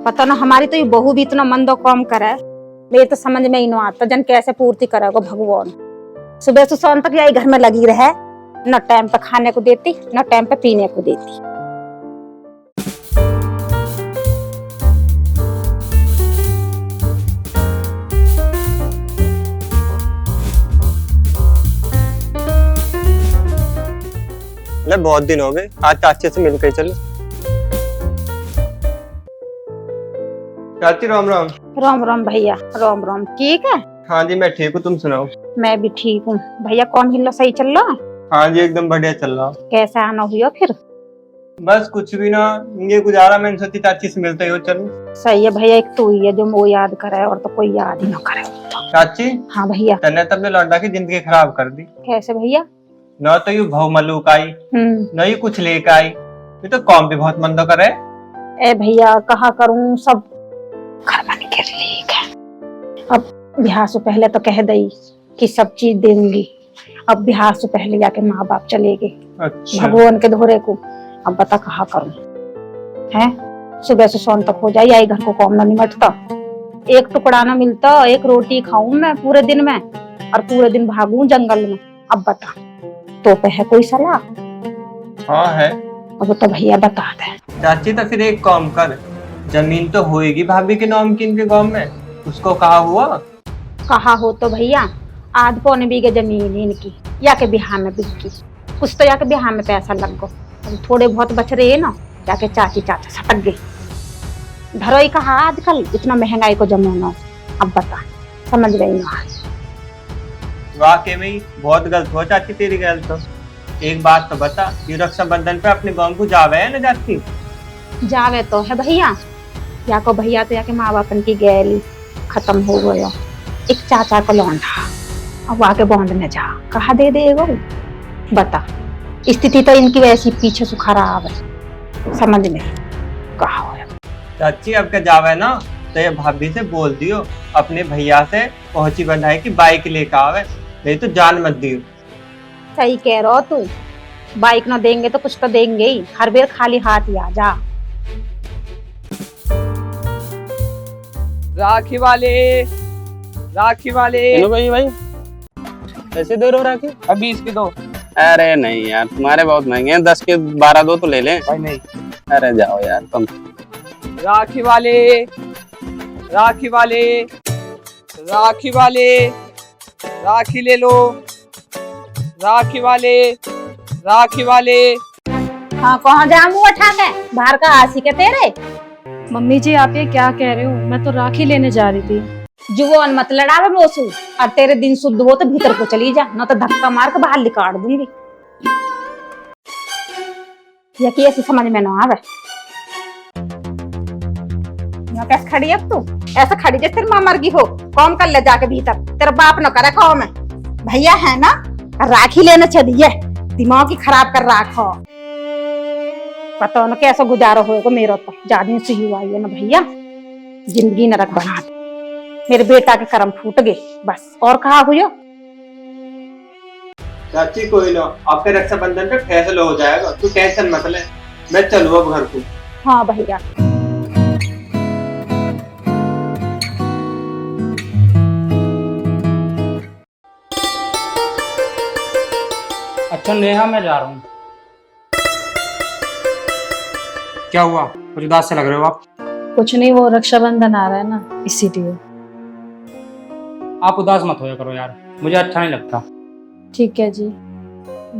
पता ना हमारी तो ये बहू भी इतना मंदो काम करे, मेरे तो समझ में ही नहीं आता जन कैसे पूर्ति करेगा भगवान। सुबह से शाम तक यही घर में लगी रहे, न टाइम पे खाने को देती न टाइम पे पीने को देती। बहुत दिन हो गए, आज चाची से मिल के चलो। चाची राम राम। राम राम भैया, राम राम। ठीक है? हाँ जी मैं ठीक हूँ, तुम सुनाओ। मैं भी ठीक हूँ भैया। कौन हिल्लो सही चल रहा? हाँ जी एकदम बढ़िया चल रहा। कैसे आना हुआ फिर? बस कुछ भी ना, ये गुजारा, मैंने सोची चाची से मिलते ही चलो। सही है भैया, एक तू ही है जो वो याद करे और तो कोई याद ही ना करे। चाची। हाँ भैया। तन्ने तब ने लौटा की जिंदगी खराब कर दी। कैसे भैया? न तो यू भाव मलूक आई, न ही कुछ लेके आई, ये तो कौम भी बहुत मंदो करे। ए भैया कहा करूं, सब घर में गिर लीक है। अब ब्याह से पहले तो कह दई कि सब चीज देंगी, अब ब्याह से पहले जाके माँ बाप चले गए। अच्छा। भगवान के धोरे को अब बता कहा करूं है। सुबह से शाम तक हो जाए यही घर को काम ना निमटता, एक टुकड़ा ना मिलता, एक रोटी खाऊं मैं पूरे दिन में और पूरे दिन भागूं जंगल में। अब बता तो पे है कोई सलाह? हाँ है। अब तो भैया बता दे। चाची तो फिर एक काम कर, जमीन तो होएगी भाभी के नाम की इनके गांव में, उसको कहा हुआ? कहा हो तो भैया आध पौने बीघे जमीन इनकी या के बिहार में बिकी, कुछ तो या के बिहार में पैसा लग गो, थोड़े बहुत बच रहे है ना, जाके चाची चाचा सटक गए। धरो ही कहा आजकल इतना महंगाई को जमाना। अब बता समझ रही ना? वाकई में बहुत गलत हुआ चाची तेरी गलत। तो एक बात तो बता, ये रक्षाबंधन पे अपने गांव को जावे है ना जाती? जावे तो है भैया, या को भैया तो या के माँ बापन की गैली खत्म हो गया। एक चाचा को लौंडा अब आके बांध में जा कहा दे देगा। बता स्थिति तो इनकी वैसी पीछे से खराब है, समझ में कहा हो। चाची अब क्या जावे ना तो ये भाभी से बोल दियो अपने भैया से पहुंची बंधाई की बाइक लेकर आवे, नहीं तो जान मत दियो। सही कह रहा तू, बाइक ना देंगे तो कुछ तो देंगे ही, हर बार खाली हाथ ही आ जा। राखी वाले, राखी वाले। भाई कैसे दे रहे हो राखी? अभी इसके दो। अरे नहीं यार तुम्हारे बहुत महंगे हैं, 10 के 12 दो तो ले लें। भाई नहीं। अरे जाओ यार तुम। राखी वाले, राखी वाले, राखी वाले, राखी ले लो, राखी वाले, राखी वाले। हाँ कहाँ जाऊँ उठा के, बाहर का आसी के तेरे। मम्मी जी आप ये क्या कह रहे हो? मैं तो राखी लेने जा रही थी। जुबान मत लड़ावे मोसू, और तेरे दिन शुद्ध हो तो भीतर को चली जा, न तो धक्का मार के बाहर निकाल दूंगी। या कि ऐसे समझ में ना आवे। यहाँ कैसे खड़ी है तू? ऐसा खड़ी जैसे तेरी माँ मर गई हो। काम कर ले जाके भीतर, तेरा बाप न करे काम है। भैया है ना, राखी लेने चलिए, दिमाग ही खराब कर रखा। पता न कैसा गुजारा होगा मेरा तो, जाने से ही हुआ है ना भैया, जिंदगी नरक बना दे। मेरे बेटा के कर्म फूट गए बस, और कहा हुआ। चाची कोई ना, आपके रक्षाबंधन पे फैसला हो जाएगा, तू टेंशन मत ले, मैं चलूँ अब घर को। हाँ भैया। अच्छा नेहा मैं जा रहा हूँ। क्या हुआ, कुछ उदास से लग रहे हो आप? कुछ नहीं, वो रक्षाबंधन आ रहा है ना इसीलिए। आप उदास मत होया करो यार, मुझे अच्छा नहीं लगता। ठीक है जी।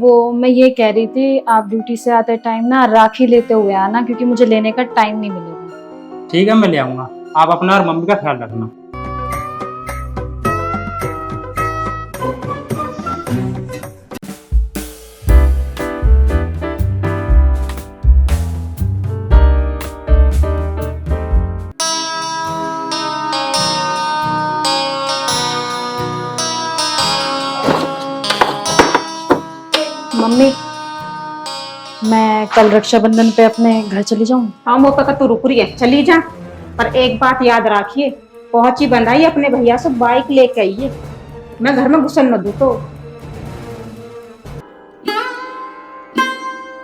वो मैं ये कह रही थी आप ड्यूटी से आते टाइम ना राखी लेते हुए आना, क्योंकि मुझे लेने का टाइम नहीं मिलेगा। ठीक है मैं ले आऊंगा, आप अपना और मम्मी का ख्याल रखना। मम्मी मैं कल रक्षाबंधन पे अपने घर चली जाऊँ? हाँ मौका का तू रुक रही है, चली जा, पर एक बात याद रखिए, पहुंची बंधाई अपने भैया से बाइक लेके आइए, मैं घर में घुसन न दूं तो।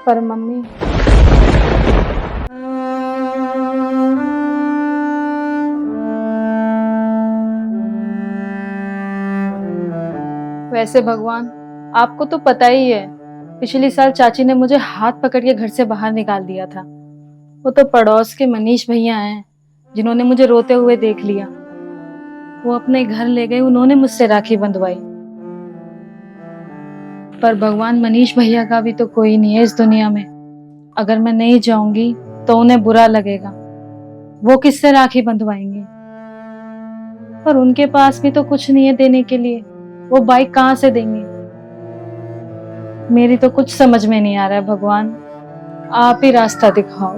पर मम्मी वैसे भगवान, आपको तो पता ही है, पिछले साल चाची ने मुझे हाथ पकड़ के घर से बाहर निकाल दिया था। वो तो पड़ोस के मनीष भैया हैं जिन्होंने मुझे रोते हुए देख लिया। वो अपने घर ले गए, उन्होंने मुझसे राखी बंधवाई। पर भगवान, मनीष भैया का भी तो कोई नहीं है इस दुनिया में। अगर मैं नहीं जाऊंगी तो उन्हें बुरा लगेगा। वो किससे राखी बंधवाएंगे? पर उनके पास भी तो कुछ नहीं है देने के लिए। वो बाइक कहाँ से देंगे? मेरी तो कुछ समझ में नहीं आ रहा है भगवान, आप ही रास्ता दिखाओ।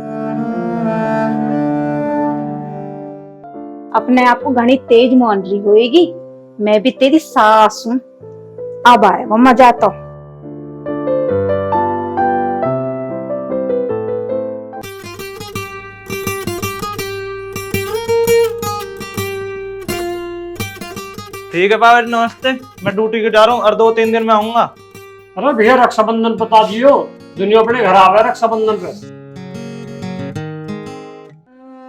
अपने आप को घनी तेज मान रही होएगी, मैं भी तेरी सास हूँ। अब आएगा मजा तो। ठीक है पापा जी, नमस्ते। मैं ड्यूटी के जा रहा हूँ और 2-3 दिन में आऊंगा। अरे भैया रक्षाबंधन बता दियो, दुनिया अपने घर आवे रक्षाबंधन पे।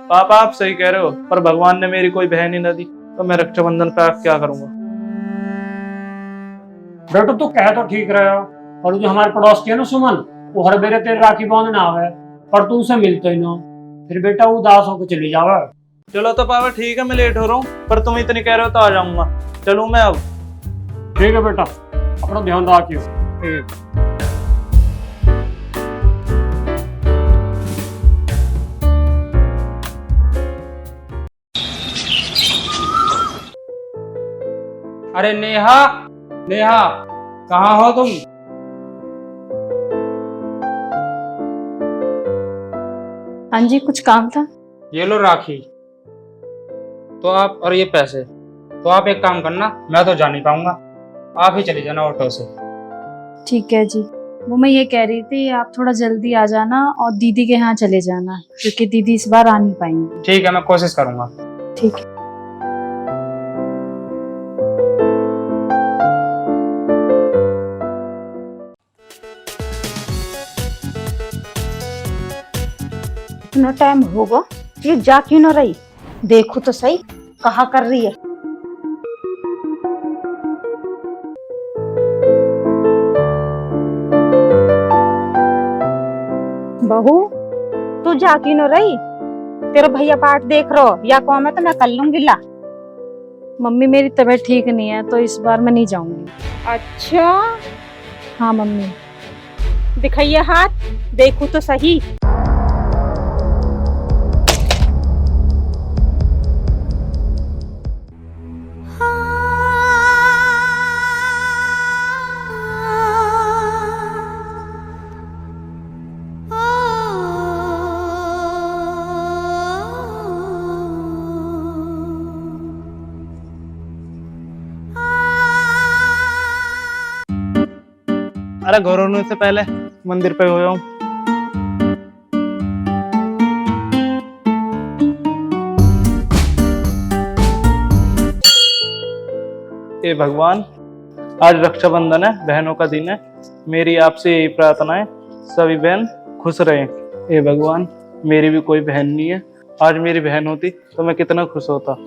पापा आप सही कह रहे हो, पर भगवान ने मेरी कोई बहन ही न दी, तो मैं रक्षाबंधन पे आप क्या करूंगा। बेटा तू कह तो ठीक रहे हो, और जो हमारे पड़ोस की है ना सुमन, वो हर बेरे तेरे राखी बांधने आवे, पर तू उसे मिलते ही ना, फिर बेटा उदास होकर चली जावे। चलो तो पापा ठीक है, मैं लेट हो रहा हूँ, पर तुम इतनी कह रहे हो तो आ जाऊंगा। चलूं मैं अब? ठीक है बेटा, अपना ध्यान रखियो। ठीक। अरे नेहा, नेहा कहाँ हो तुम? हाँ जी, कुछ काम था। ये लो राखी तो आप, और ये पैसे। तो आप एक काम करना, मैं तो जा नहीं पाऊंगा, आप ही चली जाना ऑटो से। ठीक है जी। वो मैं ये कह रही थी, आप थोड़ा जल्दी आ जाना और दीदी के यहाँ चले जाना, क्योंकि दीदी इस बार आ नहीं पाएंगी। ठीक है, मैं कोशिश करूंगा। ठीक है। इतना टाइम होगा, ये जा क्यों न रही? देखो तो सही कहा कर रही है। बहू तू जा क्यों न रही? तेरा भैया पाठ देख रहो या कौन है तो मैं कर लूंगी। ला मम्मी, मेरी तबीयत ठीक नहीं है तो इस बार मैं नहीं जाऊंगी। अच्छा हाँ मम्मी। दिखाइए हाथ, देखो तो सही। अरे घर होने से पहले मंदिर पे हो जाऊं। हे भगवान, आज रक्षाबंधन है, बहनों का दिन है। मेरी आपसे यही प्रार्थना है, सभी बहन खुश रहें। हे भगवान, मेरी भी कोई बहन नहीं है, आज मेरी बहन होती तो मैं कितना खुश होता।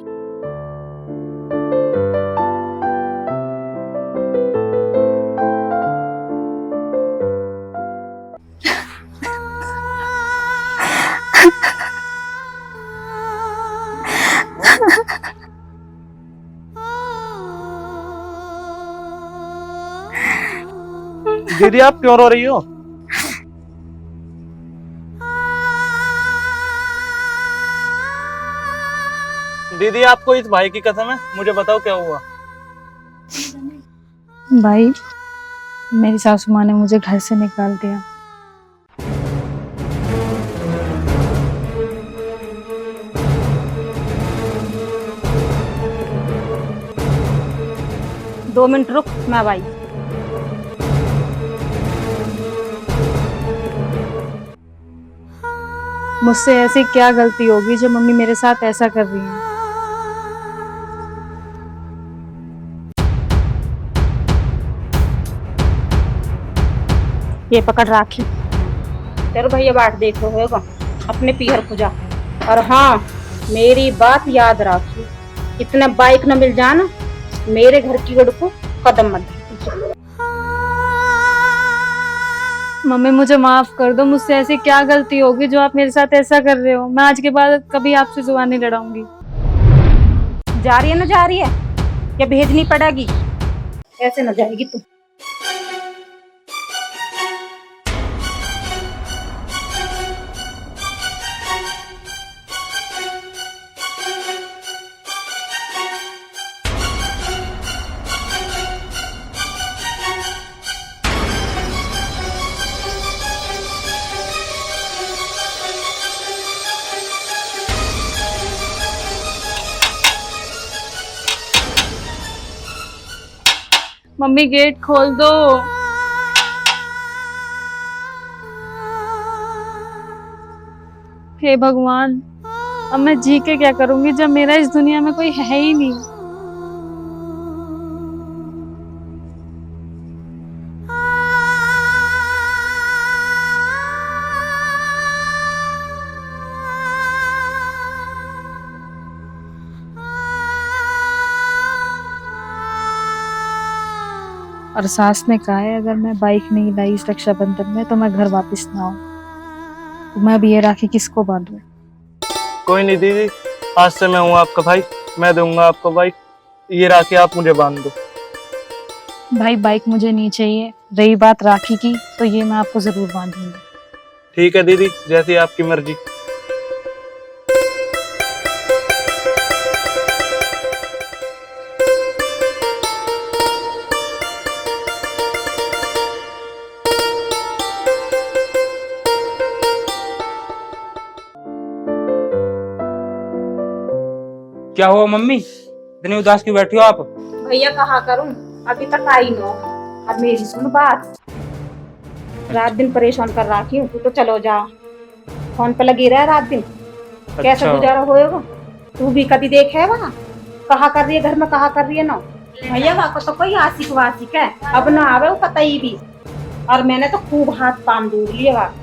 दीदी आप क्यों रो रही हो? दीदी आपको इस भाई की कसम है, मुझे बताओ क्या हुआ? भाई, मेरी सासू माँ ने मुझे घर से निकाल दिया। दो मिनट रुक, मैं भाई। मुझसे ऐसी क्या गलती होगी जो मम्मी मेरे साथ ऐसा कर रही हैं? ये पकड़ राखी, तेरे भैया बाट देख रहे होगा अपने पीहर पूजा। और हाँ, मेरी बात याद रखी, इतना बाइक न मिल जाना, मेरे घर की गड़ को कदम मत रखी। मम्मी मुझे माफ कर दो, मुझसे ऐसी क्या गलती होगी जो आप मेरे साथ ऐसा कर रहे हो। मैं आज के बाद कभी आपसे जुबान नहीं लड़ाऊंगी। जा रही है ना, जा रही है या भेजनी पड़ेगी? ऐसे न जाएगी तू। मम्मी गेट खोल दो। हे भगवान, अब मैं जी के क्या करूंगी जब मेरा इस दुनिया में कोई है ही नहीं। और सास ने कहा है अगर मैं बाइक नहीं लाई इस रक्षाबंधन में तो मैं घर वापस ना आऊं। तो मैं अब ये राखी किसको बांधूं? कोई नहीं दीदी, आज से मैं हूँ आपका भाई, मैं दूंगा आपको बाइक। ये राखी आप मुझे बांध दो। भाई बाइक मुझे नहीं चाहिए, रही बात राखी की तो ये मैं आपको जरूर बांधूंगी। ठीक है दीदी, जैसी आपकी मर्जी। क्या हुआ मम्मी, इतनी उदास क्यों बैठी हो आप? भैया कहा करूं, अभी तक आई नो। अब मेरी सुन बात, रात दिन परेशान कर रखी हूँ। तू तो चलो जा, फोन पे लगी रहा रात दिन। कैसे अच्छा। गुजारा होएगा? तू भी कभी देखे है वहाँ कहा कर रही है, घर में कहा कर रही है ना। भैया वहाँ को तो कोई आशिक वाशिक है, अब ना आवे वो पता ही भी। और मैंने तो खूब हाथ पाम दूर लिए वहाँ,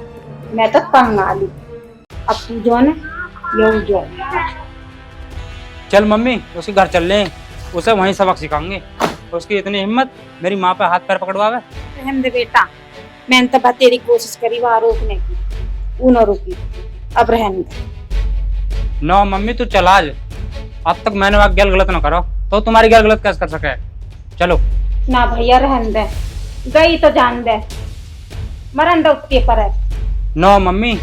मैं तो तंग आ ली। अब तू जो है यो जो चल मम्मी उसके घर चल लें, उसे वहीं सबक सिखाएंगे। उसकी इतनी हिम्मत मेरी माँ पे हाथ पैर पकड़वावे। रहने दे बेटा, मैंने तो बात तेरी कोशिश करी वहाँ रोकने की, वो न रुकी। अब रहने दे। नो मम्मी तू चल आज, अब तक मैंने वहाँ गैल गलत ना करो तो तुम्हारी गैल गलत कैसे कर सके। चलो ना भैया रहने दे, गई तो जान दे, मरन दो उसके पर है। नो मम्मी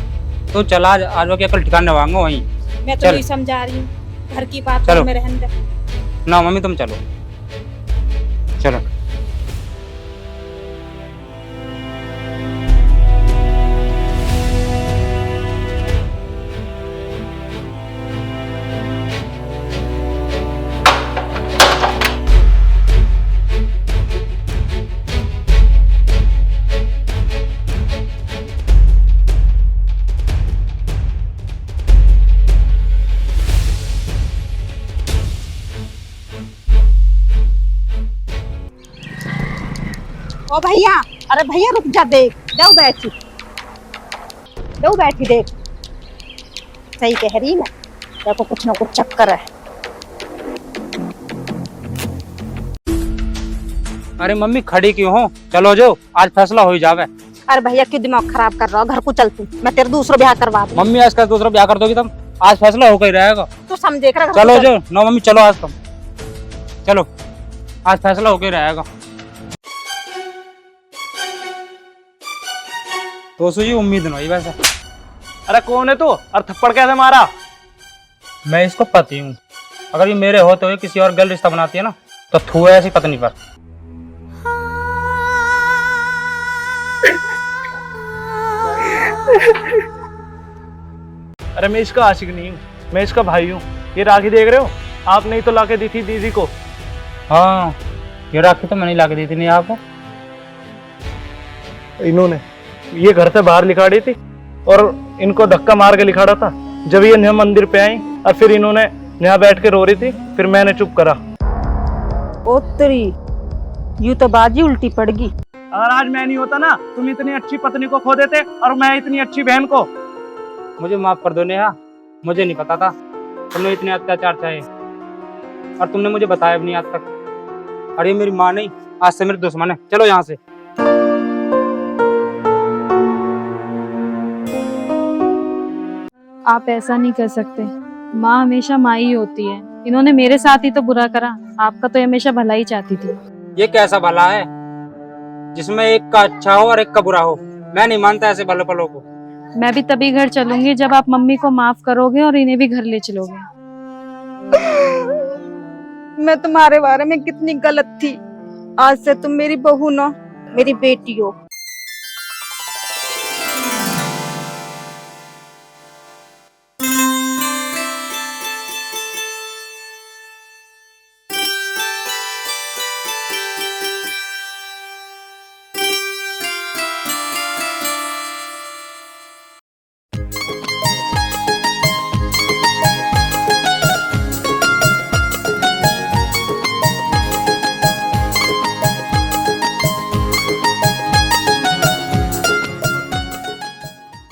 तू चल आज, आज वो क्या कल ठिकाने वांगो वहीं। मैं तो चल। नहीं समझा रही हूँ, घर की बात चलो। में रहने दे। ना मम्मी तुम चलो, चलो। ओ भैया, अरे भैया रुक जा, देख दो बैठी, दो बैठी देख। सही कह रही मैं, देखो कुछ ना कुछ चक्कर है। अरे मम्मी खड़ी क्यों हो, चलो जो आज फैसला हो ही जावे। अरे भैया क्यों दिमाग खराब कर रहा हो, घर को चल तू, मैं तेरे दूसरा ब्याह करवा दूँ। मम्मी आज का दूसरा ब्याह कर दोगी तुम, आज फैसला होकर ही रहेगा। तू समझे कर, चलो जो नो मम्मी चलो आज तुम, चलो आज फैसला होकर ही रहेगा। तो सुजी उम्मीद नहीं वैसे। अरे कौन है तू और थप्पड़ कैसे मारा? मैं इसको पति हूँ, अगर ये मेरे हो तो ये किसी और गर्ल रिश्ता बनाती है ना तो थू है ऐसी पत्नी पर। अरे मैं इसका आशिक नहीं हूँ, मैं इसका भाई हूँ। ये राखी देख रहे हो, आपने ही तो लाके दी थी दीदी को। हाँ ये राखी तो मैंने ला के दी थी नहीं आपको। इन्होंने ये घर से बाहर लिखाड़ी थी और इनको धक्का मार के लिखाड़ा था। जब ये नया मंदिर पे आई और फिर इन्होंने यहाँ बैठ के रो रही थी, फिर मैंने चुप करा। ओ तेरी, यूं तो बाजी उल्टी पड़ गई। अगर आज मैं नहीं होता ना, तुम इतनी अच्छी पत्नी को खो देते और मैं इतनी अच्छी बहन को। मुझे माफ कर दो नेहा, मुझे नहीं पता था तुमने इतने अत्याचार चाहे और तुमने मुझे बताया भी नहीं आज तक। और ये मेरी माँ नहीं आज से मेरे दुश्मन है, चलो यहाँ से। आप ऐसा नहीं कर सकते। माँ हमेशा माँ ही होती है। इन्होंने मेरे साथ ही तो बुरा करा, आपका तो हमेशा भला ही चाहती थी। ये कैसा भला है जिसमें एक का अच्छा हो और एक का बुरा हो? मैं नहीं मानता ऐसे भले पलों को। मैं भी तभी घर चलूंगी जब आप मम्मी को माफ करोगे और इन्हें भी घर ले चलोगे। मैं तुम्हारे बारे में कितनी गलत थी। आज से तुम मेरी बहू ना, मेरी बेटी हो।